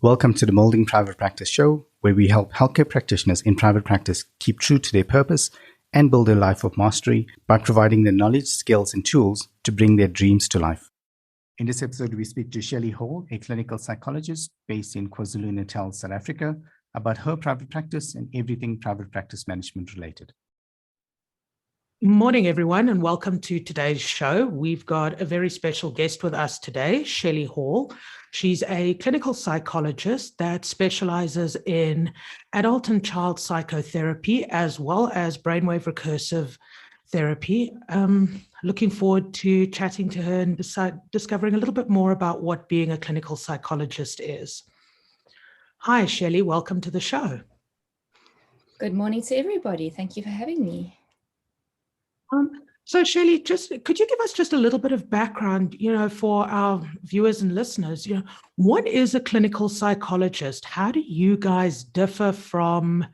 Welcome to the Moulding Private Practice Show, where we help healthcare practitioners in private practice keep true to their purpose and build a life of mastery by providing the knowledge, skills, and tools to bring their dreams to life. In this episode, we speak to Shelley Hall, a clinical psychologist based in KwaZulu-Natal, South Africa, about her private practice and everything private practice management related. Morning, everyone, and welcome to today's show. We've got a very special guest with us today, Shelley Hall. She's a clinical psychologist that specializes in adult and child psychotherapy, as well as brainwave recursive therapy. Looking forward to chatting to her and discovering a little bit more about what being a clinical psychologist is. Hi, Shelley. Welcome to the show. Good morning to everybody. Thank you for having me. So Shelley, could you give us just a little bit of background, for our viewers and listeners, what is a clinical psychologist? How do you guys differ from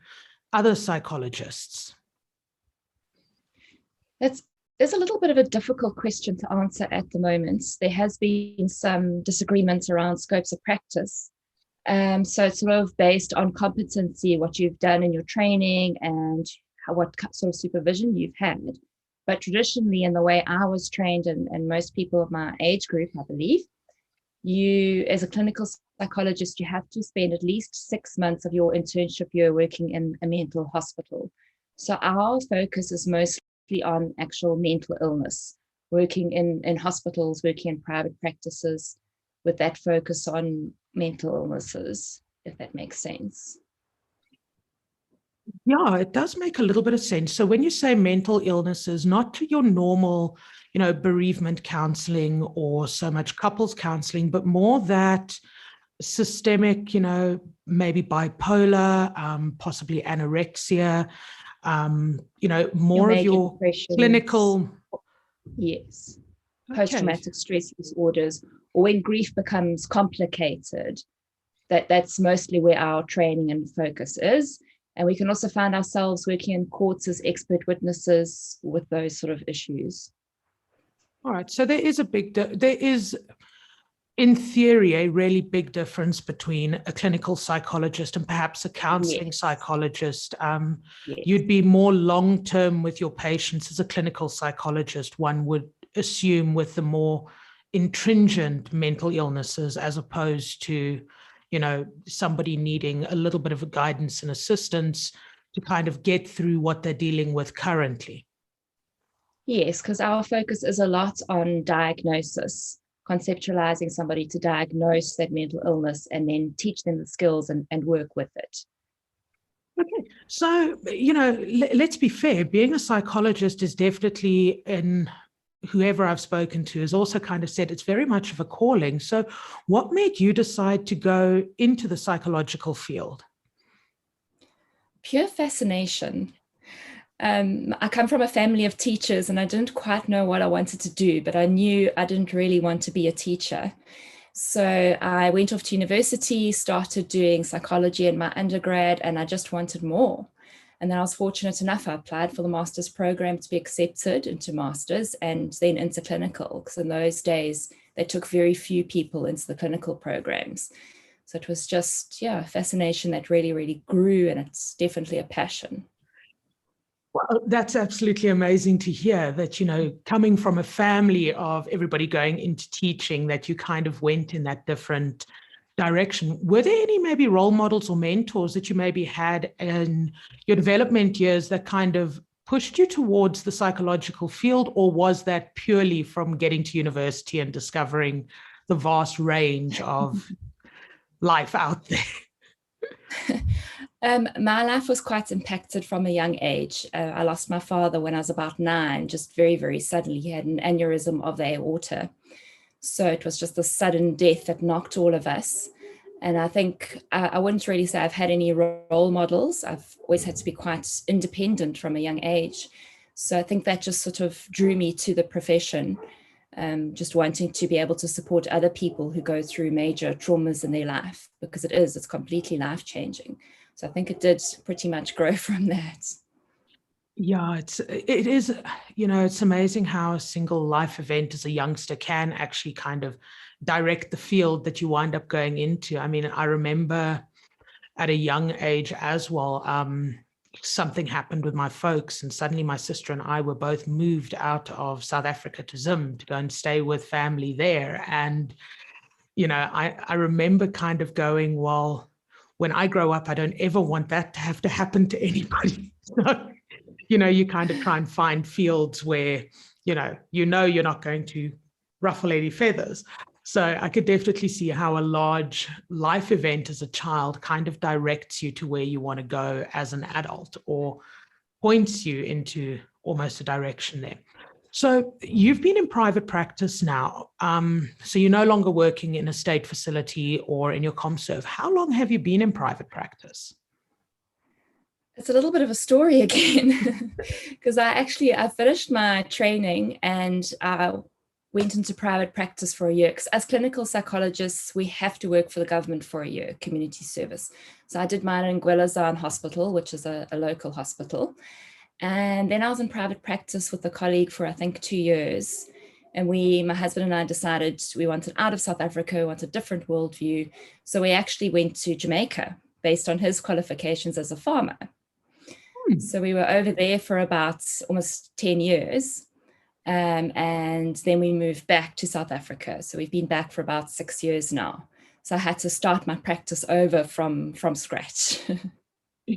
other psychologists? It's a little bit of a difficult question to answer at the moment. There has been some disagreements around scopes of practice. So it's sort of based on competency, what you've done in your training and what sort of supervision you've had. But traditionally, in the way I was trained and most people of my age group, I believe, you, as a clinical psychologist, you have to spend at least 6 months of your internship year working in a mental hospital. So our focus is mostly on actual mental illness, working in hospitals, working in private practices, with that focus on mental illnesses, if that makes sense. Yeah, it does make a little bit of sense. So when you say mental illnesses, not to your normal, bereavement counseling or so much couples counseling, but more that systemic, maybe bipolar, possibly anorexia, more of your clinical. Yes. Post-traumatic stress disorders, or when grief becomes complicated, that's mostly where our training and focus is. And we can also find ourselves working in courts as expert witnesses with those sort of issues. All right. So there is, in theory, a really big difference between a clinical psychologist and perhaps a counseling psychologist. You'd be more long-term with your patients as a clinical psychologist, one would assume, with the more intringent mental illnesses, as opposed to somebody needing a little bit of a guidance and assistance to kind of get through what they're dealing with currently. Yes, because our focus is a lot on diagnosis, conceptualizing somebody to diagnose that mental illness and then teach them the skills and work with it. Okay, so, let's be fair, being a psychologist is definitely, in whoever I've spoken to has also kind of said it's very much of a calling. So what made you decide to go into the psychological field? Pure fascination. I come from a family of teachers and I didn't quite know what I wanted to do, but I knew I didn't really want to be a teacher. So I went off to university, started doing psychology in my undergrad, and I just wanted more. And then I was fortunate enough, I applied for the master's program to be accepted into master's and then into clinical, because in those days, they took very few people into the clinical programs. So it was just, a fascination that really, really grew, and it's definitely a passion. Well, that's absolutely amazing to hear that, coming from a family of everybody going into teaching, that you kind of went in that different direction. Were there any maybe role models or mentors that you maybe had in your development years that kind of pushed you towards the psychological field, or was that purely from getting to university and discovering the vast range of life out there? My life was quite impacted from a young age. I lost my father when I was about 9, just very, very suddenly. He had an aneurysm of the aorta. So it was just a sudden death that knocked all of us. And I think I wouldn't really say I've had any role models. I've always had to be quite independent from a young age. So I think that just sort of drew me to the profession, just wanting to be able to support other people who go through major traumas in their life, because it's completely life-changing. So I think it did pretty much grow from that. Yeah, it is, it's amazing how a single life event as a youngster can actually kind of direct the field that you wind up going into. I mean, I remember at a young age as well, something happened with my folks, and suddenly my sister and I were both moved out of South Africa to Zim to go and stay with family there. And, I remember kind of going, well, when I grow up, I don't ever want that to have to happen to anybody. So, you kind of try and find fields where, you're not going to ruffle any feathers. So I could definitely see how a large life event as a child kind of directs you to where you want to go as an adult, or points you into almost a direction there. So you've been in private practice now. So you're no longer working in a state facility or in your ComServe. How long have you been in private practice? It's a little bit of a story again, because I finished my training and went into private practice for a year. Because as clinical psychologists, we have to work for the government for a year, community service. So I did mine in Gwelazan Hospital, which is a local hospital. And then I was in private practice with a colleague for, I think, 2 years. And my husband and I decided we wanted out of South Africa, we wanted a different worldview. So we actually went to Jamaica based on his qualifications as a farmer. So we were over there for about almost 10 years. And then we moved back to South Africa. So we've been back for about 6 years now. So I had to start my practice over from scratch.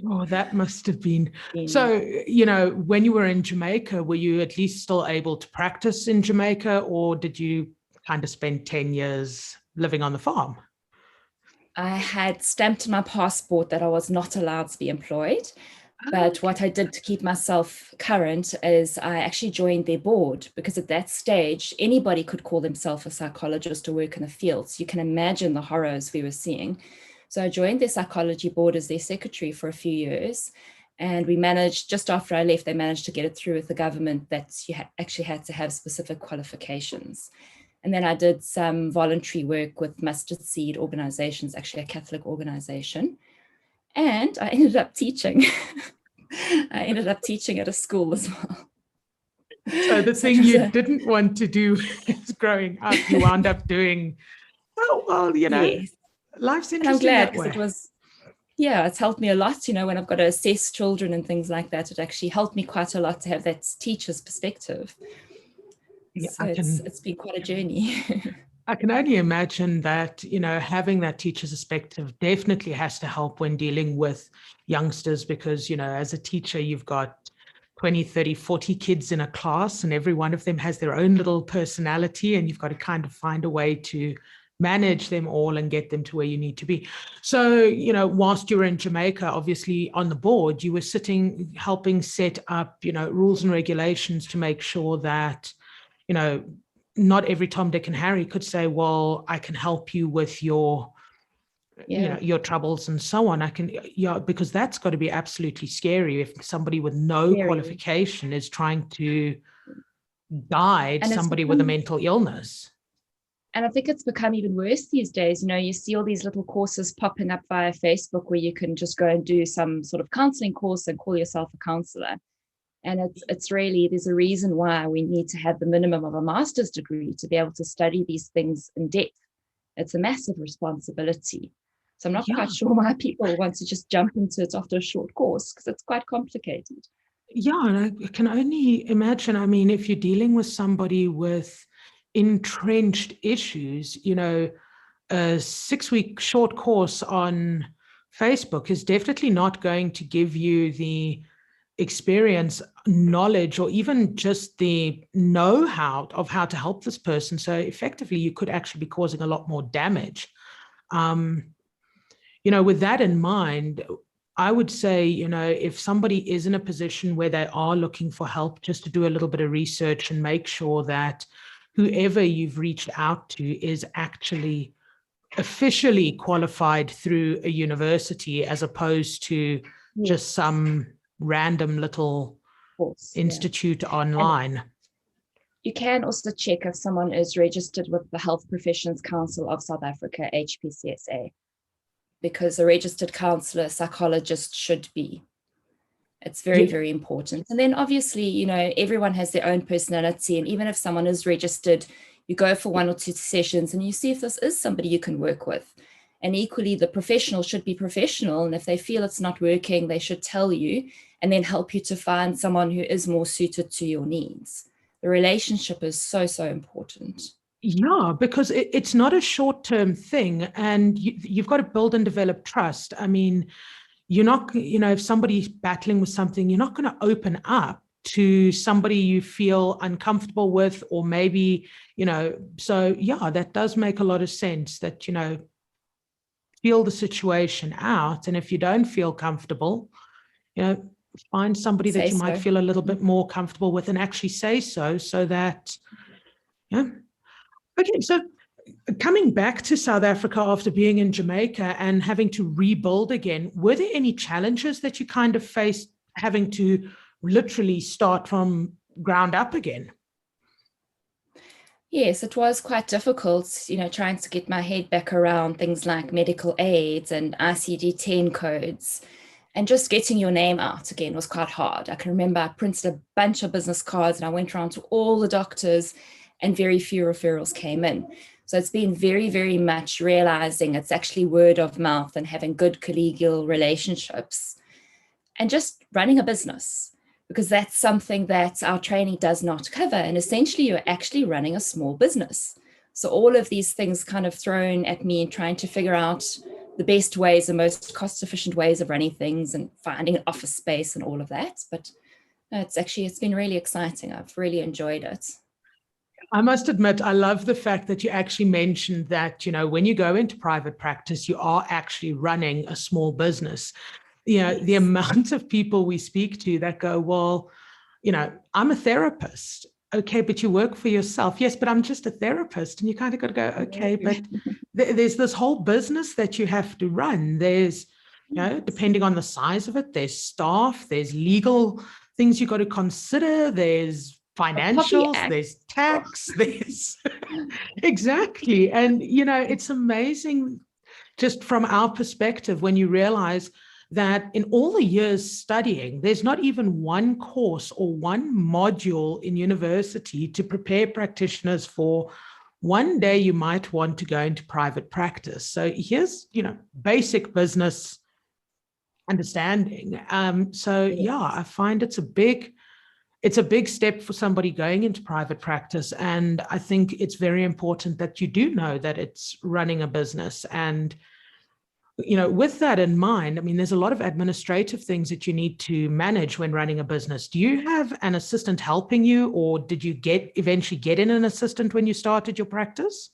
Oh, that must have been. So, when you were in Jamaica, were you at least still able to practice in Jamaica, or did you kind of spend 10 years living on the farm? I had stamped in my passport that I was not allowed to be employed. But what I did to keep myself current is I actually joined their board, because at that stage, anybody could call themselves a psychologist or work in the field. So you can imagine the horrors we were seeing. So I joined their psychology board as their secretary for a few years. And we managed, just after I left, they managed to get it through with the government that you actually had to have specific qualifications. And then I did some voluntary work with Mustard Seed organizations, actually a Catholic organization. And I ended up teaching. I ended up teaching at a school as well. So the thing you didn't want to do is growing up, you wound up doing. Oh, well, Yes. Life's interesting. And I'm glad, because it was, it's helped me a lot, when I've got to assess children and things like that. It actually helped me quite a lot to have that teacher's perspective. Yeah, so it's been quite a journey. I can only imagine that, having that teacher's perspective definitely has to help when dealing with youngsters, because, as a teacher, you've got 20, 30, 40 kids in a class, and every one of them has their own little personality, and you've got to kind of find a way to manage them all and get them to where you need to be. So, whilst you were in Jamaica, obviously on the board, you were sitting, helping set up, rules and regulations to make sure that, not every Tom, Dick, and Harry could say, well, I can help you with your, your troubles and so on. Because that's got to be absolutely scary if somebody with no qualification is trying to guide somebody with a mental illness. And I think it's become even worse these days. You see all these little courses popping up via Facebook where you can just go and do some sort of counselling course and call yourself a counsellor. And it's really, there's a reason why we need to have the minimum of a master's degree to be able to study these things in depth. It's a massive responsibility. So I'm not quite sure why people want to just jump into it after a short course, because it's quite complicated. Yeah, and I can only imagine, if you're dealing with somebody with entrenched issues, a 6-week short course on Facebook is definitely not going to give you the experience, knowledge, or even just the know-how of how to help this person. So effectively, you could actually be causing a lot more damage. With that in mind, I would say, if somebody is in a position where they are looking for help, just to do a little bit of research and make sure that whoever you've reached out to is actually officially qualified through a university, as opposed to just some random little institute online. And you can also check if someone is registered with the Health Professions Council of South Africa, HPCSA, because a registered counsellor, psychologist should be. It's very, very important. And then obviously, you know, everyone has their own personality. And even if someone is registered, you go for 1 or 2 sessions and you see if this is somebody you can work with. And equally, the professional should be professional. And if they feel it's not working, they should tell you and then help you to find someone who is more suited to your needs. The relationship is so, so important. Yeah, because it's not a short-term thing, and you've got to build and develop trust. I mean, you're not, you know, if somebody's battling with something, you're not going to open up to somebody you feel uncomfortable with, or maybe, you know, so yeah, that does make a lot of sense that, you know, feel the situation out. And if you don't feel comfortable, you know, find somebody that you might feel a little bit more comfortable with and actually say so that, yeah. Okay, so coming back to South Africa after being in Jamaica and having to rebuild again, were there any challenges that you kind of faced having to literally start from ground up again? Yes, it was quite difficult, you know, trying to get my head back around things like medical aids and ICD-10 codes. And just getting your name out again was quite hard. I can remember I printed a bunch of business cards and I went around to all the doctors and very few referrals came in. So it's been very, very much realizing it's actually word of mouth and having good collegial relationships and just running a business, because that's something that our training does not cover. And essentially, you're actually running a small business. So all of these things kind of thrown at me and trying to figure out the best ways, the most cost-efficient ways of running things and finding an office space and all of that. But it's been really exciting. I've really enjoyed it. I must admit, I love the fact that you actually mentioned that, you know, when you go into private practice, you are actually running a small business. You know, the amount of people we speak to that go, well, you know, I'm a therapist. Okay, but you work for yourself. Yes, but I'm just a therapist. And you kind of got to go, okay, but there's this whole business that you have to run. There's, you know, depending on the size of it, there's staff, there's legal things you got to consider, there's financials, there's tax, there's exactly. And, you know, it's amazing just from our perspective when you realize that in all the years studying, there's not even one course or one module in university to prepare practitioners for one day you might want to go into private practice. So here's, you know, basic business understanding. So yeah, I find it's a big step for somebody going into private practice. And I think it's very important that you do know that it's running a business. And, you know, with that in mind, I mean, there's a lot of administrative things that you need to manage when running a business. Do you have an assistant helping you, or did you eventually get in an assistant when you started your practice?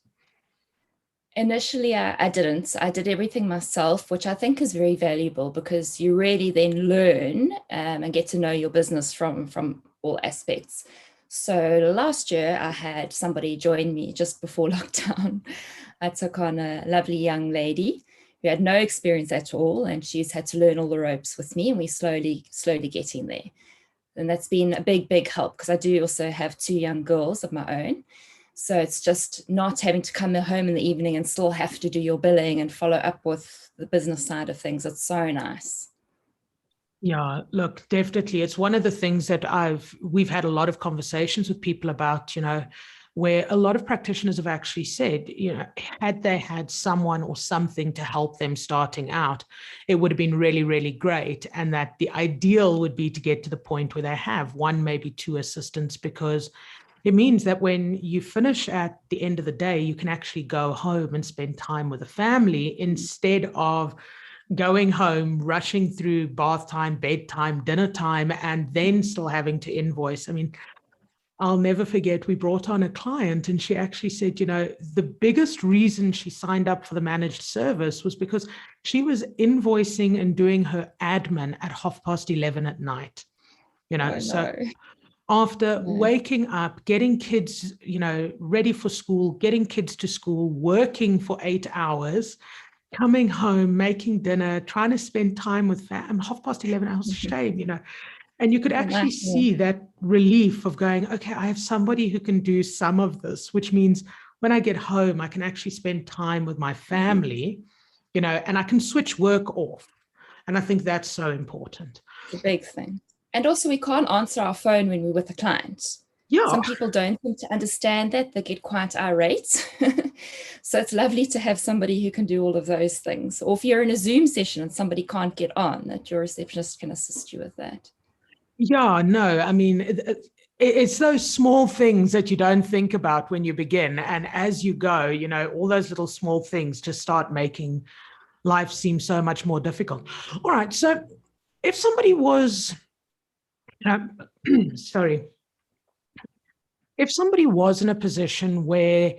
Initially, I didn't. I did everything myself, which I think is very valuable because you really then learn and get to know your business from all aspects. So last year, I had somebody join me just before lockdown. I took on a lovely young lady who had no experience at all, and she's had to learn all the ropes with me, and we're slowly getting there. And that's been a big help because I do also have 2 young girls of my own. So it's just not having to come home in the evening and still have to do your billing and follow up with the business side of things. It's so nice. Yeah, look, definitely. It's one of the things that we've had a lot of conversations with people about, you know, where a lot of practitioners have actually said, you know, had they had someone or something to help them starting out, it would have been really, really great. And that the ideal would be to get to the point where they have 1, maybe 2 assistants, because it means that when you finish at the end of the day, you can actually go home and spend time with the family instead of going home, rushing through bath time, bedtime, dinner time, and then still having to invoice. I mean, I'll never forget, we brought on a client and she actually said, you know, the biggest reason she signed up for the managed service was because she was invoicing and doing her admin at 11:30 at night, you know, after waking up, getting kids, you know, ready for school, getting kids to school, working for 8 hours, coming home, making dinner, trying to spend time with family, 11:30 hours, shame, you know. And you could actually see that relief of going, okay, I have somebody who can do some of this, which means when I get home, I can actually spend time with my family, you know, and I can switch work off. And I think that's so important. It's a big thing. And also, we can't answer our phone when we're with a client. Yeah. Some people don't seem to understand that. They get quite irate. So it's lovely to have somebody who can do all of those things. Or if you're in a Zoom session and somebody can't get on, that your receptionist can assist you with that. Yeah, no, I mean, it's those small things that you don't think about when you begin. And as you go, you know, all those little small things just start making life seem so much more difficult. All right. So if somebody was, if somebody was in a position where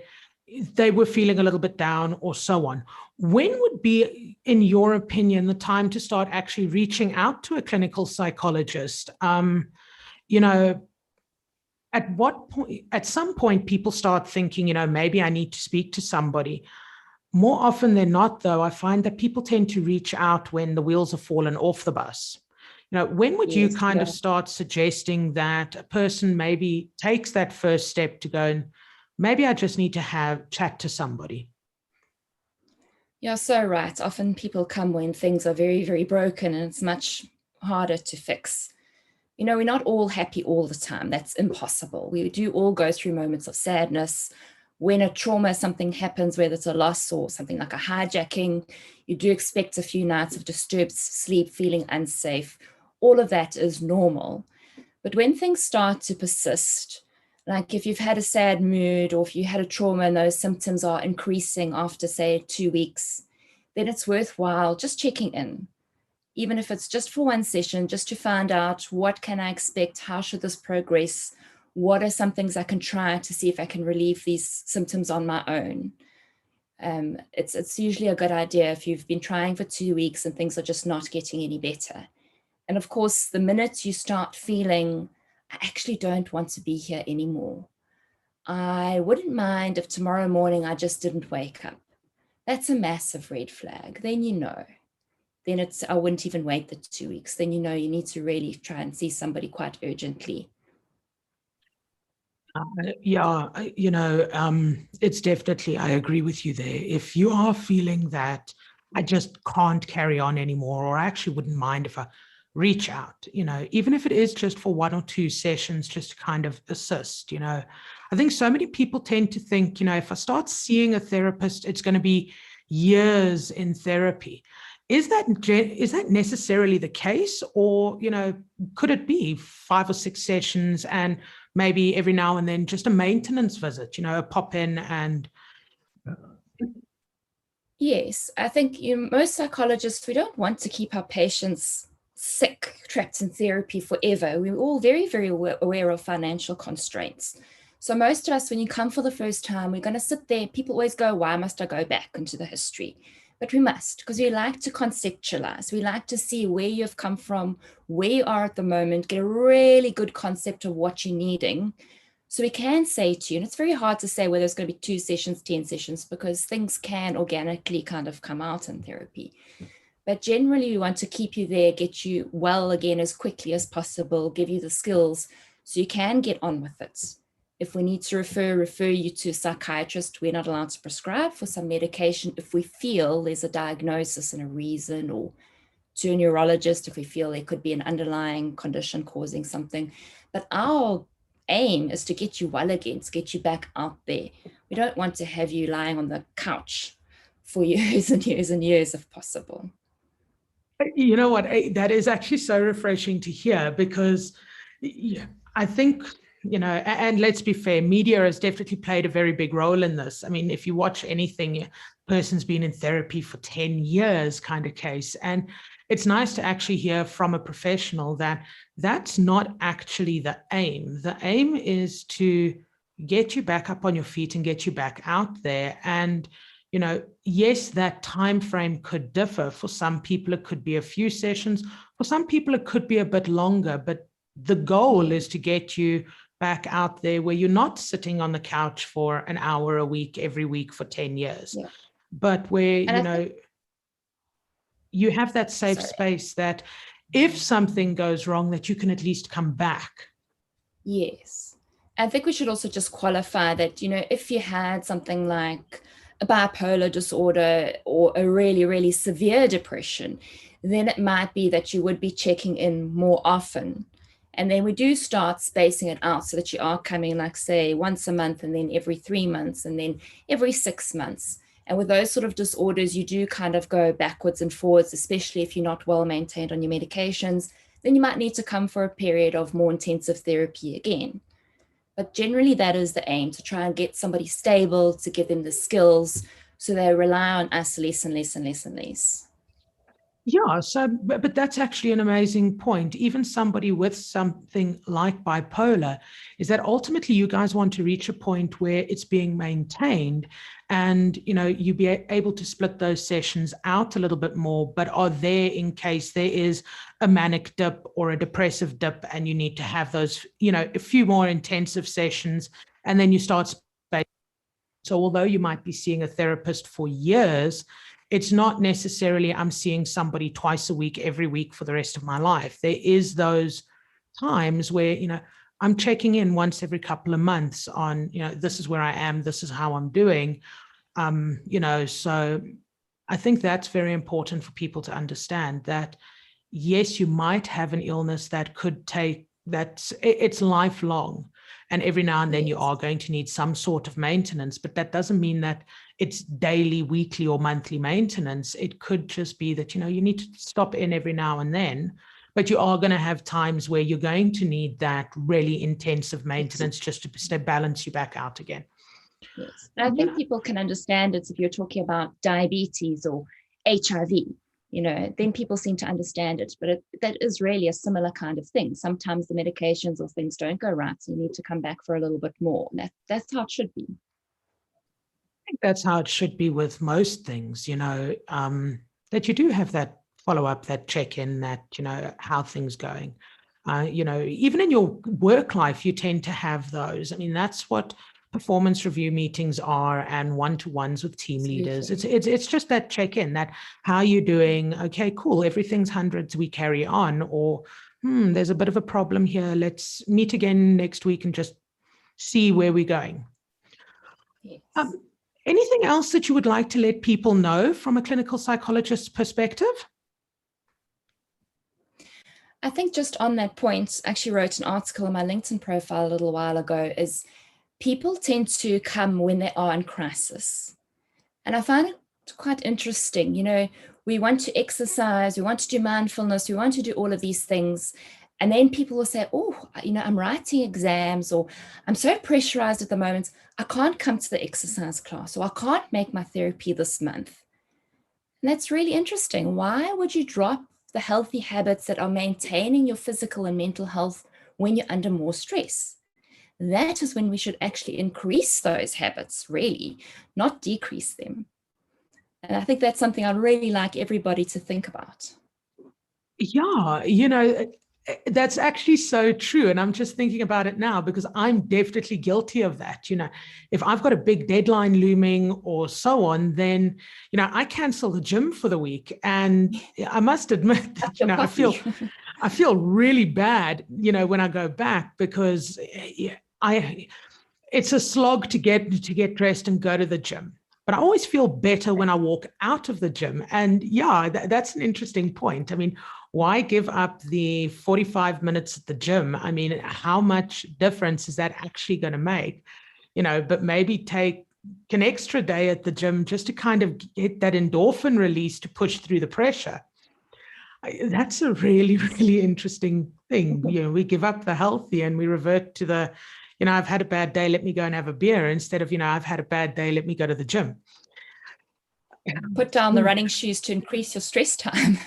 they were feeling a little bit down or so on, when would be, in your opinion, the time to start actually reaching out to a clinical psychologist? You know, at what point, at some point, people start thinking, you know, maybe I need to speak to somebody. More often than not, though, I find that people tend to reach out when the wheels have fallen off the bus. You know, when would you kind of start suggesting that a person maybe takes that first step to go and maybe I just need to chat to somebody? You're so right. Often people come when things are very, very broken and it's much harder to fix. You know, we're not all happy all the time. That's impossible. We do all go through moments of sadness. When a trauma, something happens, whether it's a loss or something like a hijacking, you do expect a few nights of disturbed sleep, feeling unsafe. All of that is normal. But when things start to persist, like if you've had a sad mood or if you had a trauma and those symptoms are increasing after, say, 2 weeks, then it's worthwhile just checking in. Even if it's just for one session, just to find out what can I expect, how should this progress, what are some things I can try to see if I can relieve these symptoms on my own. It's usually a good idea if you've been trying for 2 weeks and things are just not getting any better. And of course, the minute you start feeling, I actually don't want to be here anymore. I wouldn't mind if tomorrow morning I just didn't wake up. That's a massive red flag. Then you know. Then I wouldn't even wait the 2 weeks. Then you know you need to really try and see somebody quite urgently. It's definitely, I agree with you there. If you are feeling that I just can't carry on anymore, or I actually wouldn't mind if I reach out, you know, even if it is just for 1 or 2 sessions, just to kind of assist, you know. I think so many people tend to think, you know, if I start seeing a therapist, it's going to be years in therapy. Is that necessarily the case? Or, you know, could it be 5 or 6 sessions and maybe every now and then just a maintenance visit, you know, a pop in and... Yes, I think most psychologists, we don't want to keep our patients sick, trapped in therapy forever. We're all very, very aware of financial constraints. So most of us, when you come for the first time, we're going to sit there. People always go, why must I go back into the history? But we must, because we like to conceptualize. We like to see where you've come from, where you are at the moment, get a really good concept of what you're needing. So we can say to you, and it's very hard to say whether it's going to be 2 sessions, 10 sessions, because things can organically kind of come out in therapy. But generally, we want to keep you there, get you well again as quickly as possible, give you the skills so you can get on with it. If we need to refer you to a psychiatrist, we're not allowed to prescribe for some medication if we feel there's a diagnosis and a reason, or to a neurologist if we feel there could be an underlying condition causing something. But our aim is to get you well again, to get you back out there. We don't want to have you lying on the couch for years and years and years if possible. You know what, that is actually so refreshing to hear, because I think, you know, and let's be fair, media has definitely played a very big role in this. I mean, if you watch anything, person's been in therapy for 10 years kind of case. And it's nice to actually hear from a professional that that's not actually the aim. The aim is to get you back up on your feet and get you back out there. And, you know, yes, that time frame could differ. For some people, it could be a few sessions. For some people, it could be a bit longer. But the goal is to get you back out there where you're not sitting on the couch for an hour a week, every week for 10 years, but where, you have that safe space that if something goes wrong, that you can at least come back. Yes. I think we should also just qualify that, you know, if you had something like a bipolar disorder or a really, really severe depression, then it might be that you would be checking in more often. And then we do start spacing it out so that you are coming, like, say, once a month, and then every 3 months, and then every 6 months. And with those sort of disorders, you do kind of go backwards and forwards, especially if you're not well maintained on your medications. Then you might need to come for a period of more intensive therapy again. But generally, that is the aim, to try and get somebody stable, to give them the skills so they rely on us less and less and less and less. Yeah, so, but that's actually an amazing point. Even somebody with something like bipolar, is that ultimately you guys want to reach a point where it's being maintained, and, you know, you be able to split those sessions out a little bit more, but are there in case there is a manic dip or a depressive dip, and you need to have those, you know, a few more intensive sessions, and then you start spacing. So although you might be seeing a therapist for years, it's not necessarily I'm seeing somebody twice a week, every week for the rest of my life. There is those times where, you know, I'm checking in once every couple of months on, you know, this is where I am, this is how I'm doing. You know, so I think that's very important for people to understand that, yes, you might have an illness that could take, it's lifelong. And every now and then you are going to need some sort of maintenance, but that doesn't mean that it's daily, weekly, or monthly maintenance. It could just be that, you know, you need to stop in every now and then, but you are going to have times where you're going to need that really intensive maintenance just to balance you back out again. Yes. And I think people can understand it if you're talking about diabetes or HIV. You know, then people seem to understand it, but that is really a similar kind of thing. Sometimes the medications or things don't go right, so you need to come back for a little bit more. That's how it should be. I think that's how it should be with most things, you know, that you do have that follow-up, that check-in, that, you know, how things going. You know, even in your work life, you tend to have those. I mean, that's what performance review meetings are, and one-to-ones with team leaders. It's just that check-in, that how you doing? Okay, cool. Everything's hundreds. We carry on. Or there's a bit of a problem here. Let's meet again next week and just see where we're going. Yes. Anything else that you would like to let people know from a clinical psychologist's perspective? I think just on that point, I actually wrote an article on my LinkedIn profile a little while ago, is people tend to come when they are in crisis. And I find it quite interesting. You know, we want to exercise, we want to do mindfulness, we want to do all of these things. And then people will say, oh, you know, I'm writing exams, or I'm so pressurized at the moment, I can't come to the exercise class, or I can't make my therapy this month. And that's really interesting. Why would you drop the healthy habits that are maintaining your physical and mental health when you're under more stress? That is when we should actually increase those habits, really, not decrease them. And I think that's something I'd really like everybody to think about. Yeah, you know, that's actually so true. And I'm just thinking about it now because I'm definitely guilty of that. You know, if I've got a big deadline looming or so on, then, you know, I cancel the gym for the week. And I must admit that, you know, I feel really bad, you know, when I go back, because it's a slog to get dressed and go to the gym. But I always feel better when I walk out of the gym. And yeah, that's an interesting point. I mean, why give up the 45 minutes at the gym? I mean, how much difference is that actually going to make? You know, but maybe take an extra day at the gym just to kind of get that endorphin release to push through the pressure. That's a really, really interesting thing. You know, we give up the healthy and we revert to the, you know, I've had a bad day, let me go and have a beer, instead of, you know, I've had a bad day, let me go to the gym. Put down the running shoes to increase your stress time.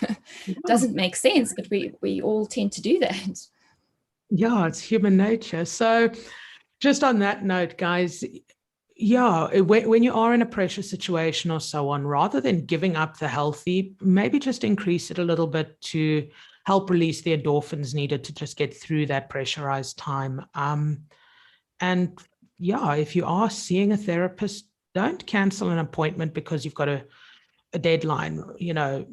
Doesn't make sense, but we all tend to do that. Yeah, it's human nature. So just on that note, guys, yeah, when you are in a pressure situation or so on, rather than giving up the healthy, maybe just increase it a little bit to help release the endorphins needed to just get through that pressurized time. And yeah, if you are seeing a therapist, don't cancel an appointment because you've got a deadline. You know,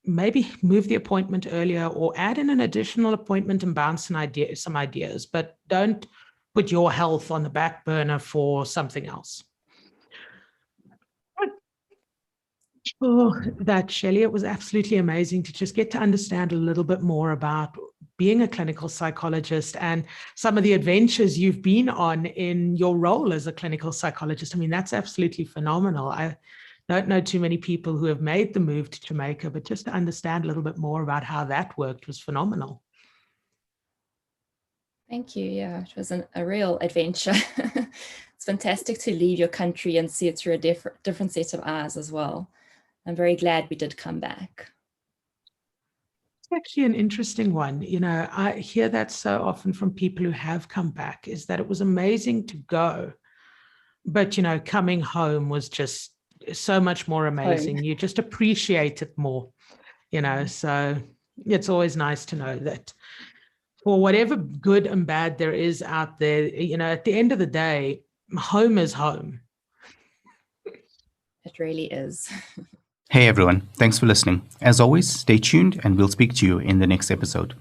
maybe move the appointment earlier or add in an additional appointment and bounce some ideas, but don't put your health on the back burner for something else. Oh, that, Shelley, it was absolutely amazing to just get to understand a little bit more about being a clinical psychologist and some of the adventures you've been on in your role as a clinical psychologist. I mean, that's absolutely phenomenal. I don't know too many people who have made the move to Jamaica, but just to understand a little bit more about how that worked was phenomenal. Thank you. Yeah, it was a real adventure. It's fantastic to leave your country and see it through a different set of eyes as well. I'm very glad we did come back. It's actually an interesting one. You know, I hear that so often from people who have come back, is that it was amazing to go, but, you know, coming home was just so much more amazing. Home. You just appreciate it more, you know, so it's always nice to know that for whatever good and bad there is out there, you know, at the end of the day, home is home. It really is. Hey everyone, thanks for listening. As always, stay tuned and we'll speak to you in the next episode.